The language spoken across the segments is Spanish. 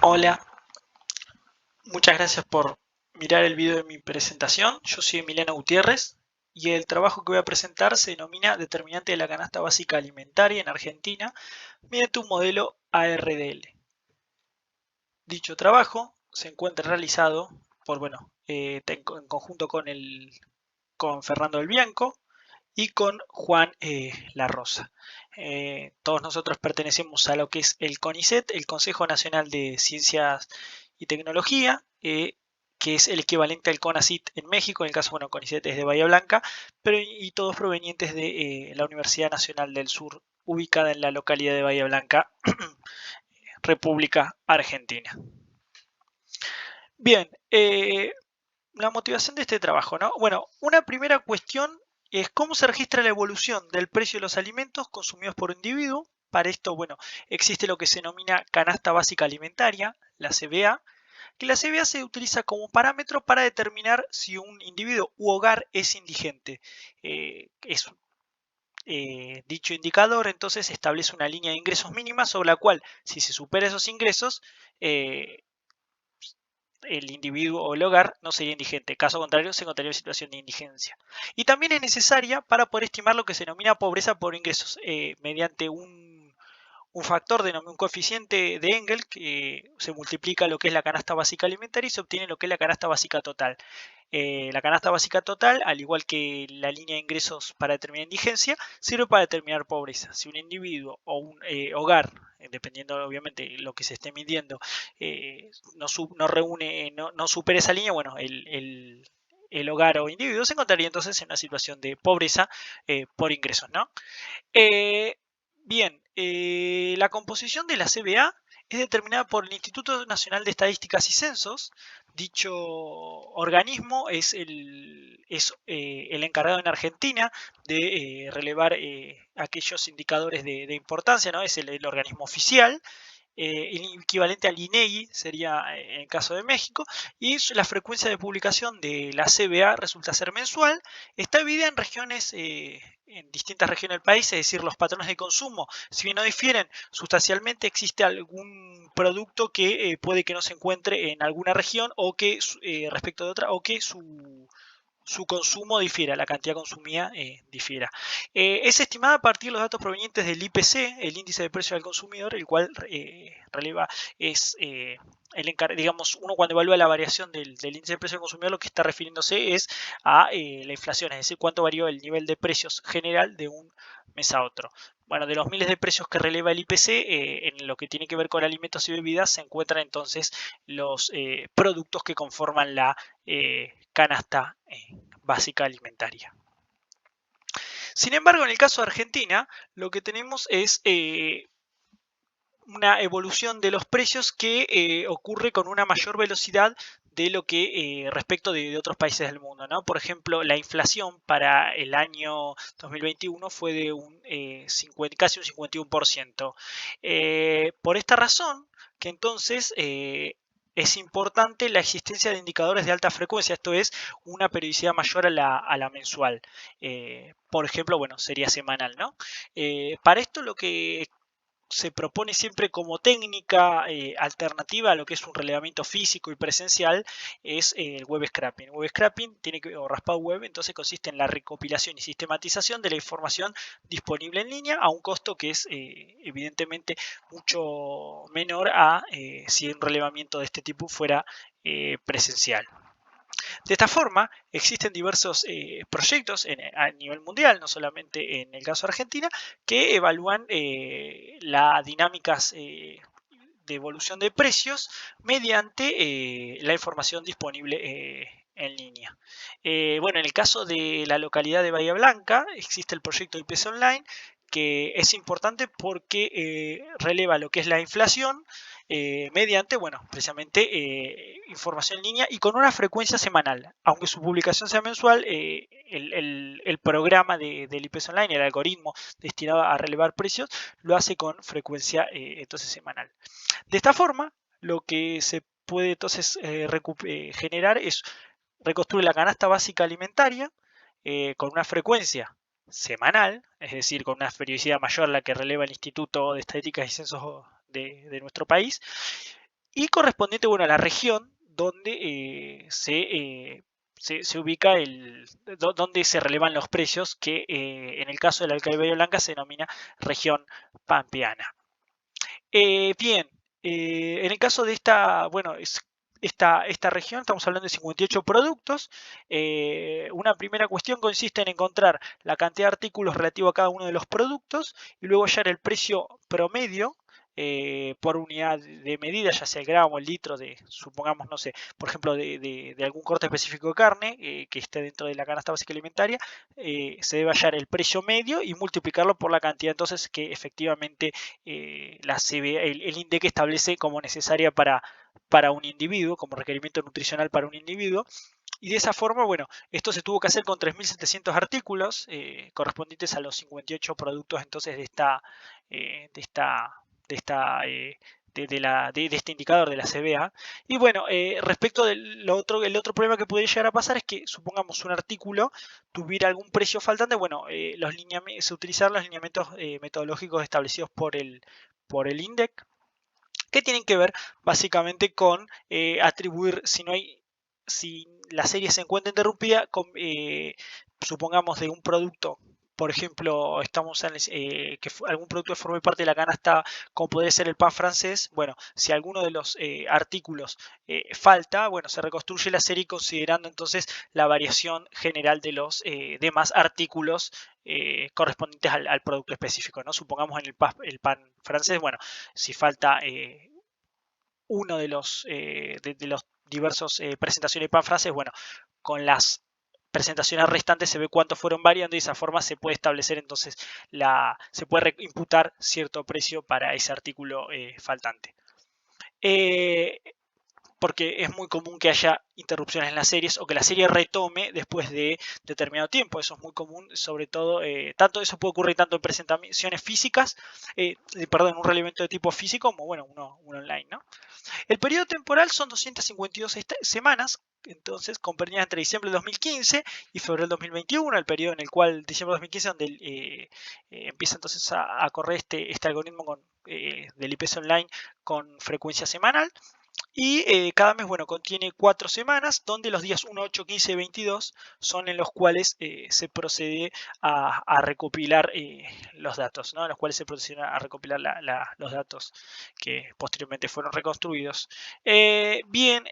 Hola, muchas gracias por mirar el video de mi presentación. Yo soy Emiliano Gutiérrez y el trabajo que voy a presentar se denomina Determinante de la canasta básica alimentaria en Argentina mediante un modelo ARDL. Dicho trabajo se encuentra realizado por, en conjunto con Fernando del Bianco y con Juan La Rosa. Todos nosotros pertenecemos a lo que es el CONICET, el Consejo Nacional de Ciencias y Tecnología, que es el equivalente al CONACYT en México. En el caso, bueno, CONICET es de Bahía Blanca, pero y todos provenientes de la Universidad Nacional del Sur, ubicada en la localidad de Bahía Blanca, República Argentina. Bien, la motivación de este trabajo, ¿no? Bueno, una primera cuestión es cómo se registra la evolución del precio de los alimentos consumidos por un individuo. Para esto, bueno, existe lo que se denomina canasta básica alimentaria, la CBA, que la CBA se utiliza como parámetro para determinar si un individuo u hogar es indigente. Dicho indicador entonces establece una línea de ingresos mínima sobre la cual, si se supera esos ingresos, el individuo o el hogar no sería indigente. Caso contrario, se encontraría en situación de indigencia. Y también es necesaria para poder estimar lo que se denomina pobreza por ingresos, mediante un factor, un coeficiente de Engel, que se multiplica lo que es la canasta básica alimentaria y se obtiene lo que es la canasta básica total. La canasta básica total, al igual que la línea de ingresos para determinar indigencia, sirve para determinar pobreza. Si un individuo o un hogar, dependiendo obviamente lo que se esté midiendo, no reúne, no supera esa línea, bueno, el hogar o individuo se encontraría entonces en una situación de pobreza por ingresos, ¿no? Bien, la composición de la CBA es determinada por el Instituto Nacional de Estadísticas y Censos. Dicho organismo es el encargado en Argentina de relevar aquellos indicadores de importancia, ¿no? Es el organismo oficial. El equivalente al INEGI sería en el caso de México, y la frecuencia de publicación de la CBA resulta ser mensual. Está dividida en regiones, en distintas regiones del país, es decir, los patrones de consumo, si bien no difieren sustancialmente, existe algún producto que puede que no se encuentre en alguna región o que respecto de otra, o que su consumo difiera, la cantidad consumida difiera. Es estimada a partir de los datos provenientes del IPC, el índice de precio al consumidor, el cual releva, es digamos, uno cuando evalúa la variación del índice de precio al consumidor, lo que está refiriéndose es a la inflación, es decir, cuánto varió el nivel de precios general de un mes a otro. Bueno, de los miles de precios que releva el IPC, en lo que tiene que ver con alimentos y bebidas, se encuentran entonces los productos que conforman la canasta básica alimentaria. Sin embargo, en el caso de Argentina, lo que tenemos es una evolución de los precios que ocurre con una mayor velocidad de lo que respecto de otros países del mundo, ¿no? Por ejemplo, la inflación para el año 2021 fue de casi un 51%. Por esta razón, que entonces es importante la existencia de indicadores de alta frecuencia, esto es, una periodicidad mayor a la mensual. Por ejemplo, bueno, sería semanal, ¿no? Para esto lo que se propone siempre como técnica alternativa a lo que es un relevamiento físico y presencial es el web scraping. Web scraping o raspado web, entonces consiste en la recopilación y sistematización de la información disponible en línea a un costo que es evidentemente mucho menor a si un relevamiento de este tipo fuera presencial. De esta forma, existen diversos proyectos a nivel mundial, no solamente en el caso de Argentina, que evalúan las dinámicas de evolución de precios mediante la información disponible en línea. Bueno, en el caso de la localidad de Bahía Blanca, existe el proyecto IPC Online, que es importante porque releva lo que es la inflación mediante, bueno, precisamente información en línea y con una frecuencia semanal. Aunque su publicación sea mensual, el programa del IPC Online, el algoritmo destinado a relevar precios, lo hace con frecuencia entonces semanal. De esta forma, lo que se puede entonces generar es reconstruir la canasta básica alimentaria con una frecuencia semanal, es decir, con una periodicidad mayor a la que releva el Instituto de Estadísticas y Censos de nuestro país, y correspondiente, bueno, a la región donde se ubica donde se relevan los precios, que en el caso de la alcaldía de Bahía Blanca se denomina región pampeana. Bien, en el caso de esta, bueno, esta región, estamos hablando de 58 productos. Una primera cuestión consiste en encontrar la cantidad de artículos relativo a cada uno de los productos y luego hallar el precio promedio por unidad de medida, ya sea el gramo, el litro de, supongamos, no sé, por ejemplo, de algún corte específico de carne que esté dentro de la canasta básica alimentaria. Se debe hallar el precio medio y multiplicarlo por la cantidad entonces que efectivamente el INDEC establece como necesaria para un individuo, como requerimiento nutricional para un individuo. Y de esa forma, bueno, esto se tuvo que hacer con 3.700 artículos correspondientes a los 58 productos entonces de este indicador de la CBA. Y bueno, respecto del el otro problema que puede llegar a pasar es que, supongamos, un artículo tuviera algún precio faltante. Bueno, se utilizan los lineamientos metodológicos establecidos por el INDEC, que tienen que ver básicamente con atribuir, si la serie se encuentra interrumpida, supongamos de un producto. Por ejemplo, estamos en algún producto forme parte de la canasta, como podría ser el pan francés. Bueno, si alguno de los artículos falta, bueno, se reconstruye la serie considerando entonces la variación general de los demás artículos correspondientes al producto específico, ¿no? Supongamos en el pan francés, bueno, si falta uno de los diversos presentaciones de pan francés, bueno, con las presentaciones restantes se ve cuánto fueron variando y de esa forma se puede establecer entonces, se puede imputar cierto precio para ese artículo faltante. Porque es muy común que haya interrupciones en las series o que la serie retome después de determinado tiempo. Eso es muy común, sobre todo, tanto eso puede ocurrir tanto en presentaciones físicas, perdón, en un relevamiento de tipo físico como, bueno, uno online, ¿no? El periodo temporal son 252 semanas, entonces comprendidas entre diciembre del 2015 y febrero del 2021, el periodo en el cual, diciembre del 2015, donde empieza entonces a correr este algoritmo del IPC Online con frecuencia semanal. Y cada mes, bueno, contiene 4 semanas, donde los días 1, 8, 15 y 22 son en los cuales se procede a recopilar los datos, ¿no? En los cuales se procede a recopilar los datos que posteriormente fueron reconstruidos. Bien,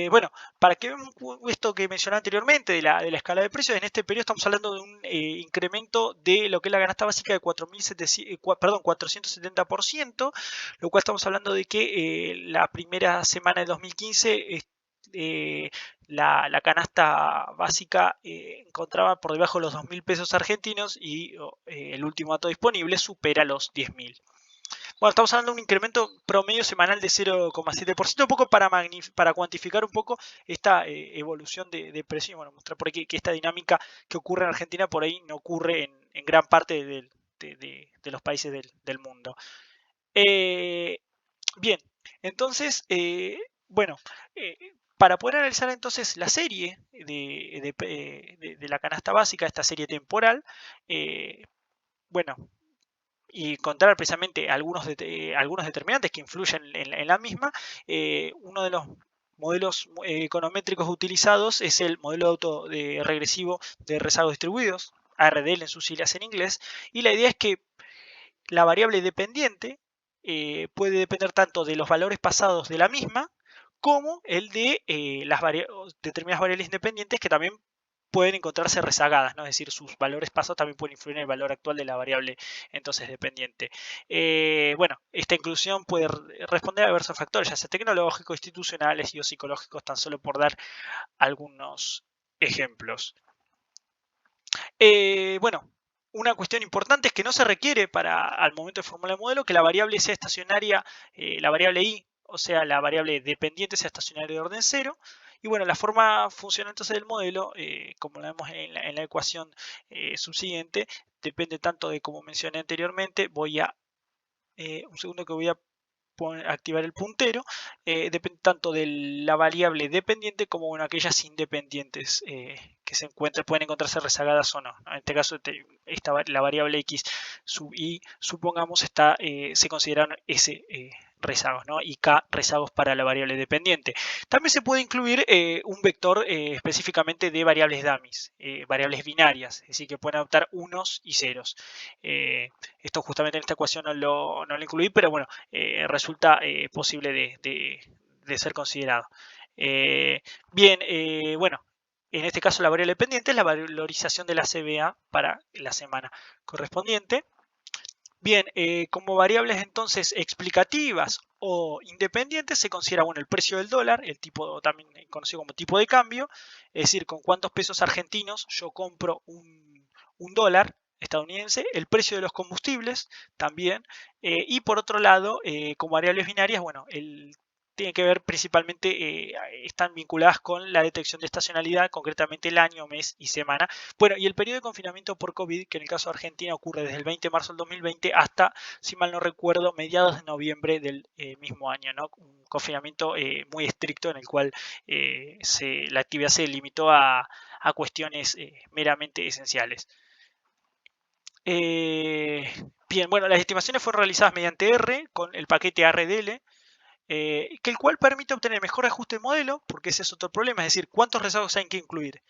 bueno, para que veamos esto que mencioné anteriormente de la escala de precios, en este periodo estamos hablando de un incremento de lo que es la canasta básica de 470%, lo cual estamos hablando de que la primera semana de 2015 la canasta básica encontraba por debajo de los 2.000 pesos argentinos y el último dato disponible supera los 10.000. Bueno, estamos hablando de un incremento promedio semanal de 0,7%, un poco para cuantificar un poco esta evolución de precio y bueno, mostrar por aquí que esta dinámica que ocurre en Argentina por ahí no ocurre en gran parte de los países del mundo. Bien, entonces, bueno, para poder analizar entonces la serie de la canasta básica, esta serie temporal, bueno, y encontrar precisamente algunos determinantes que influyen en la misma, uno de los modelos econométricos utilizados es el modelo regresivo de rezagos distribuidos, ARDL en sus siglas en inglés, y la idea es que la variable dependiente puede depender tanto de los valores pasados de la misma como el de determinadas variables independientes que también pueden encontrarse rezagadas, ¿no? Es decir, sus valores pasados también pueden influir en el valor actual de la variable entonces dependiente. Bueno, esta inclusión puede responder a diversos factores, ya sea tecnológicos, institucionales y o psicológicos, tan solo por dar algunos ejemplos. Bueno, una cuestión importante es que no se requiere al momento de formular el modelo que la variable sea estacionaria, la variable i, o sea, la variable dependiente sea estacionaria de orden 0. Y bueno, la forma funcional entonces del modelo, como lo vemos en la ecuación subsiguiente, depende tanto de, como mencioné anteriormente, un segundo que voy a activar el puntero, depende tanto de la variable dependiente como bueno, aquellas independientes que pueden encontrarse rezagadas o no. En este caso, la variable x sub i, supongamos, se considera rezagos, ¿no? Y K rezagos para la variable dependiente. También se puede incluir un vector específicamente de variables dummies, variables binarias, es decir, que pueden adoptar unos y ceros. Esto justamente en esta ecuación no lo incluí, pero bueno, resulta posible de ser considerado. Bien, bueno, en este caso la variable dependiente es la valorización de la CBA para la semana correspondiente. Bien, como variables entonces explicativas o independientes se considera bueno, el precio del dólar, el tipo también conocido como tipo de cambio, es decir, con cuántos pesos argentinos yo compro un dólar estadounidense, el precio de los combustibles también, y por otro lado, como variables binarias, bueno, tiene que ver principalmente, están vinculadas con la detección de estacionalidad, concretamente el año, mes y semana. Bueno, y el periodo de confinamiento por COVID, que en el caso de Argentina ocurre desde el 20 de marzo del 2020 hasta, si mal no recuerdo, mediados de noviembre del mismo año, ¿no? Un confinamiento muy estricto en el cual la actividad se limitó a cuestiones meramente esenciales. Bien, bueno, las estimaciones fueron realizadas mediante R con el paquete ARDL, que el cual permite obtener mejor ajuste de modelo, porque ese es otro problema, es decir, cuántos rezagos hay que incluir,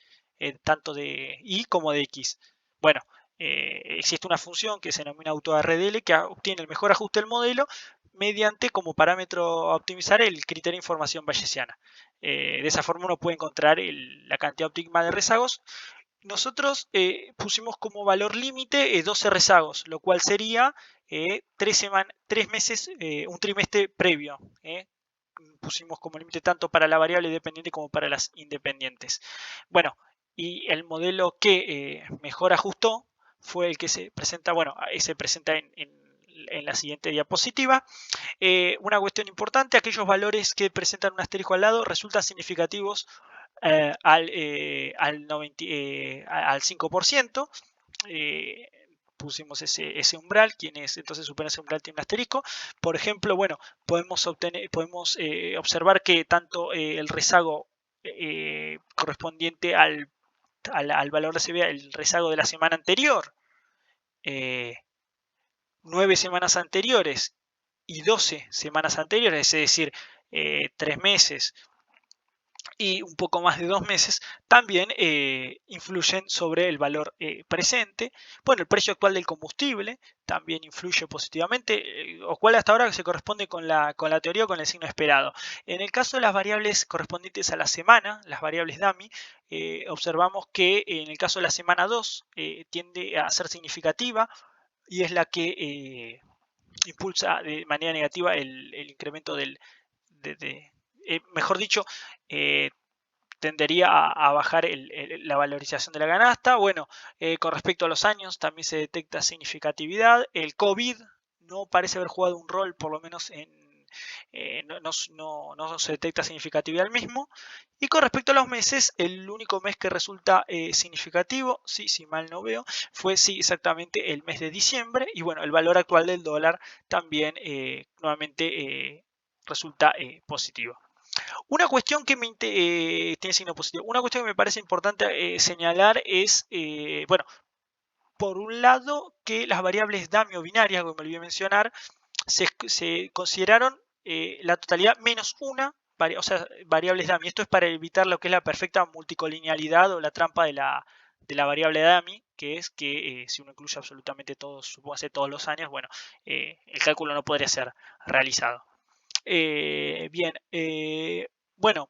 tanto de Y como de X. Bueno, existe una función que se denomina AutoRDL que obtiene el mejor ajuste del modelo mediante como parámetro a optimizar el criterio de información bayesiana. De esa forma uno puede encontrar la cantidad óptima de rezagos. Nosotros pusimos como valor límite 12 rezagos, lo cual sería 3 meses, un trimestre previo. Pusimos como límite tanto para la variable dependiente como para las independientes. Bueno, y el modelo que mejor ajustó fue el que se presenta, bueno, se presenta en la siguiente diapositiva. Una cuestión importante, aquellos valores que presentan un asterisco al lado resultan significativos al 5%. Pusimos ese umbral, quienes entonces superan ese umbral tiene un asterisco. Por ejemplo, bueno, podemos observar que tanto el rezago correspondiente al valor de CBA, el rezago de la semana anterior, 9 semanas anteriores y 12 semanas anteriores, es decir, 3 meses y un poco más de 2 meses, también influyen sobre el valor presente. Bueno, el precio actual del combustible también influye positivamente, o cual hasta ahora se corresponde con la teoría o con el signo esperado. En el caso de las variables correspondientes a la semana, las variables dummy, observamos que en el caso de la semana 2 tiende a ser significativa y es la que impulsa de manera negativa el incremento mejor dicho, tendería a bajar la valorización de la canasta. Bueno, con respecto a los años también se detecta significatividad. El COVID no parece haber jugado un rol, por lo menos no se detecta significatividad al mismo. Y con respecto a los meses, el único mes que resulta significativo, sí, si mal no veo, fue sí exactamente el mes de diciembre. Y bueno, el valor actual del dólar también nuevamente resulta positivo. Una cuestión que tiene signo positivo. Una cuestión que me parece importante señalar es, bueno, por un lado que las variables dummy o binarias, como me olvidé mencionar, se consideraron la totalidad menos una, o sea, variables dummy. Esto es para evitar lo que es la perfecta multicolinealidad o la trampa de la variable dummy, que es que si uno incluye absolutamente todos, supóngase todos los años, bueno, el cálculo no podría ser realizado. Bien, bueno,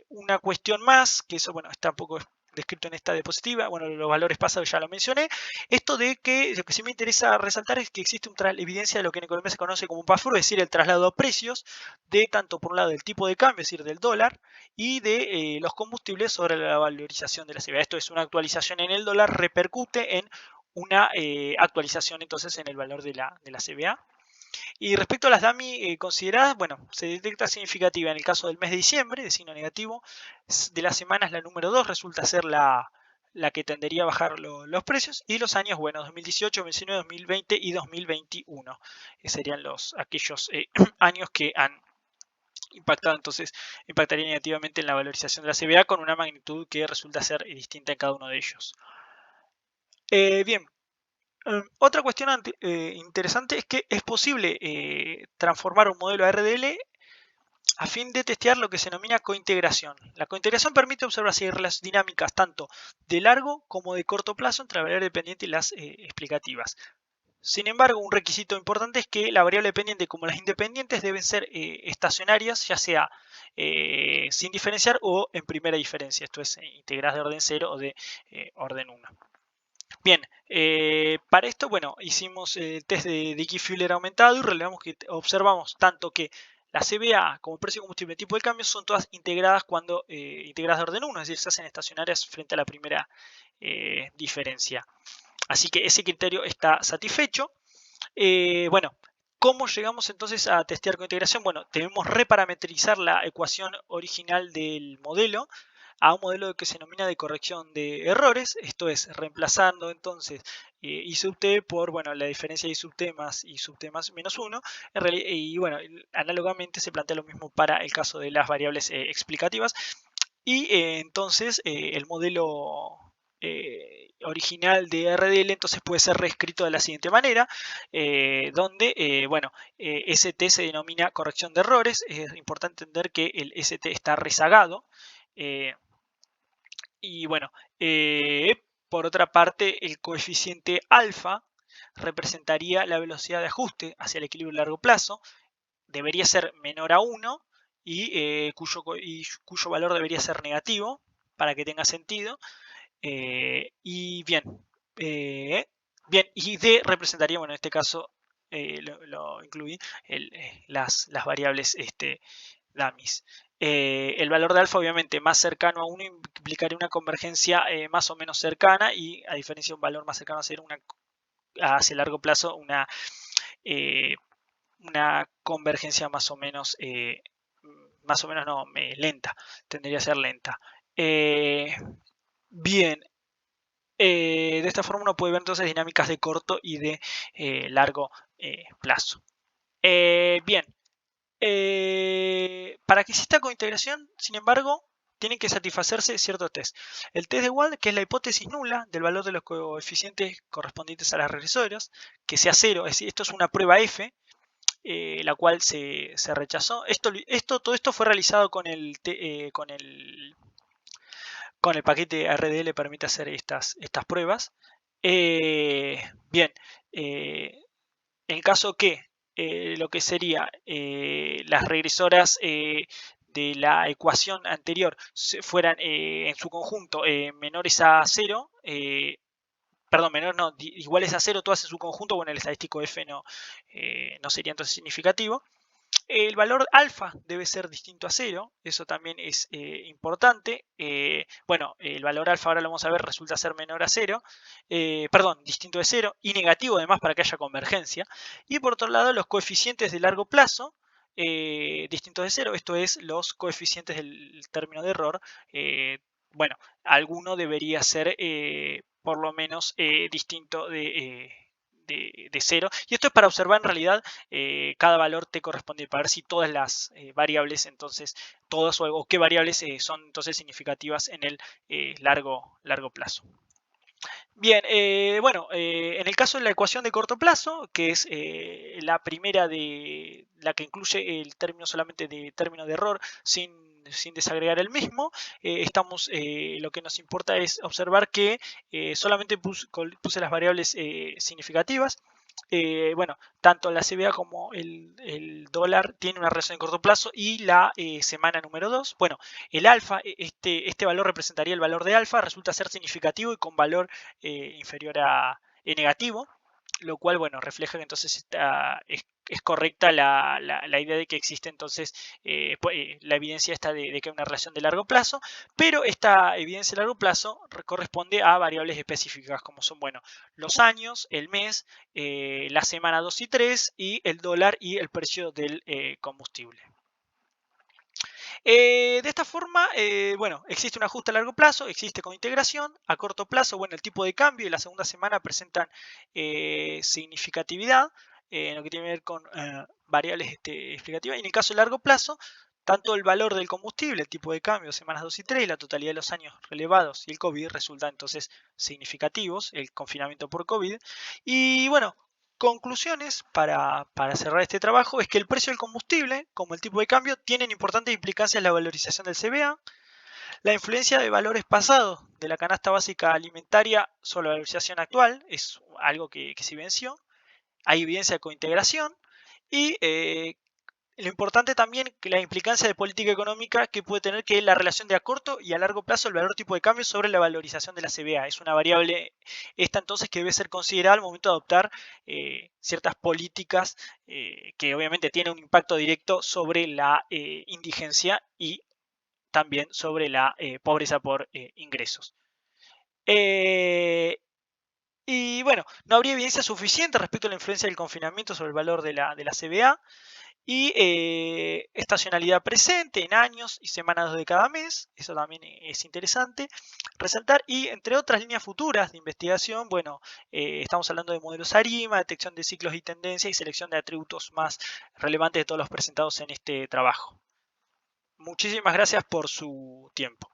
una cuestión más, que eso bueno, está un poco descrito en esta diapositiva, bueno, los valores pasados ya lo mencioné. Esto de que lo que sí me interesa resaltar es que existe una evidencia de lo que en economía se conoce como un pass-through, es decir, el traslado a precios de tanto por un lado del tipo de cambio, es decir, del dólar, y de los combustibles sobre la valorización de la CBA. Esto es una actualización en el dólar, repercute en una actualización entonces en el valor de la CBA. Y respecto a las dummy consideradas, bueno, se detecta significativa en el caso del mes de diciembre, de signo negativo. De las semanas, la número 2 resulta ser la que tendería a bajar los precios. Y los años, bueno, 2018, 2019, 2020 y 2021. Serían aquellos años que han impactado, entonces impactaría negativamente en la valorización de la CBA con una magnitud que resulta ser distinta en cada uno de ellos. Bien. Otra cuestión interesante es que es posible transformar un modelo a RDL a fin de testear lo que se denomina cointegración. La cointegración permite observar si hay relaciones dinámicas tanto de largo como de corto plazo entre la variable dependiente y las explicativas. Sin embargo, un requisito importante es que la variable dependiente como las independientes deben ser estacionarias, ya sea sin diferenciar o en primera diferencia, esto es integradas de orden 0 o de orden 1. Bien, para esto, bueno, hicimos el test de Dickey-Fuller aumentado y relevamos que observamos tanto que la CBA como precio de combustible tipo de cambio son todas integradas cuando integradas de orden 1, es decir, se hacen estacionarias frente a la primera diferencia. Así que ese criterio está satisfecho. Bueno, ¿cómo llegamos entonces a testear con integración? Bueno, debemos reparametrizar la ecuación original del modelo a un modelo que se denomina de corrección de errores, esto es, reemplazando entonces I sub t por, bueno, la diferencia de I sub t más I sub t más menos 1, y bueno, análogamente se plantea lo mismo para el caso de las variables explicativas, y entonces el modelo original de RDL entonces puede ser reescrito de la siguiente manera, donde, bueno, ST se denomina corrección de errores. Es importante entender que el ST está rezagado. Y bueno, por otra parte, el coeficiente alfa representaría la velocidad de ajuste hacia el equilibrio a largo plazo. Debería ser menor a 1 y cuyo valor debería ser negativo para que tenga sentido. Y bien, y D representaría, bueno, en este caso lo incluí, las variables dummies. El valor de alfa obviamente más cercano a 1 implicaría una convergencia más o menos cercana, y a diferencia de un valor más cercano hacia largo plazo una convergencia más o menos no, lenta, tendría a ser lenta. Bien, de esta forma uno puede ver entonces dinámicas de corto y de largo plazo. Bien, para que exista cointegración, sin embargo, tienen que satisfacerse ciertos test. El test de Wald, que es la hipótesis nula del valor de los coeficientes correspondientes a las regresoras, que sea 0, es decir, esto es una prueba F, la cual se rechazó. Todo esto fue realizado con el paquete RDL, permite hacer estas pruebas. Bien, en caso que lo que sería las regresoras de la ecuación anterior fueran en su conjunto menores a 0, perdón, iguales a 0 todas en su conjunto, bueno, el estadístico F no sería entonces significativo. El valor alfa debe ser distinto a 0, eso también es importante. Bueno, el valor alfa ahora lo vamos a ver, resulta ser menor a 0, perdón, distinto de 0 y negativo además para que haya convergencia. Y por otro lado, los coeficientes de largo plazo distintos de 0, esto es, los coeficientes del término de error. Bueno, alguno debería ser por lo menos distinto de 0, y esto es para observar en realidad cada valor t correspondiente, para ver si todas las variables, entonces todas o qué variables son entonces significativas en el largo plazo. Bien, bueno, en el caso de la ecuación de corto plazo, que es la primera de la que incluye el término solamente de término de error sin desagregar el mismo, lo que nos importa es observar que solamente puse las variables significativas. Bueno, tanto la CBA como el dólar tiene una relación de corto plazo y la semana número 2. Bueno, el alfa, este valor representaría el valor de alfa, resulta ser significativo y con valor inferior a negativo, lo cual, bueno, refleja que entonces es correcta la idea de que existe entonces la evidencia esta de que hay una relación de largo plazo, pero esta evidencia de largo plazo corresponde a variables específicas como son, bueno, los años, el mes, la semana 2 y 3 y el dólar y el precio del combustible. De esta forma, bueno, existe un ajuste a largo plazo, existe con integración. A corto plazo, bueno, el tipo de cambio y la segunda semana presentan significatividad en lo que tiene que ver con variables explicativas. Y en el caso de largo plazo, Tanto el valor del combustible, el tipo de cambio, semanas 2 y 3, la totalidad de los años relevados y el COVID resultan entonces significativos, el confinamiento por COVID. Y bueno, conclusiones para cerrar este trabajo es que el precio del combustible, como el tipo de cambio, tienen importantes implicancias en la valorización del CBA. La influencia de valores pasados de la canasta básica alimentaria sobre la valorización actual es algo que se venció. Hay evidencia de cointegración y lo importante también que la implicancia de política económica que puede tener que la relación de a corto y a largo plazo el valor tipo de cambio sobre la valorización de la CBA. Es una variable esta entonces que debe ser considerada al momento de adoptar ciertas políticas que obviamente tienen un impacto directo sobre la indigencia y también sobre la pobreza por ingresos. Y bueno, no habría evidencia suficiente respecto a la influencia del confinamiento sobre el valor de la CBA y estacionalidad presente en años y semanas de cada mes, eso también es interesante resaltar, y entre otras líneas futuras de investigación, bueno, estamos hablando de modelos ARIMA, detección de ciclos y tendencias y selección de atributos más relevantes de todos los presentados en este trabajo. Muchísimas gracias por su tiempo.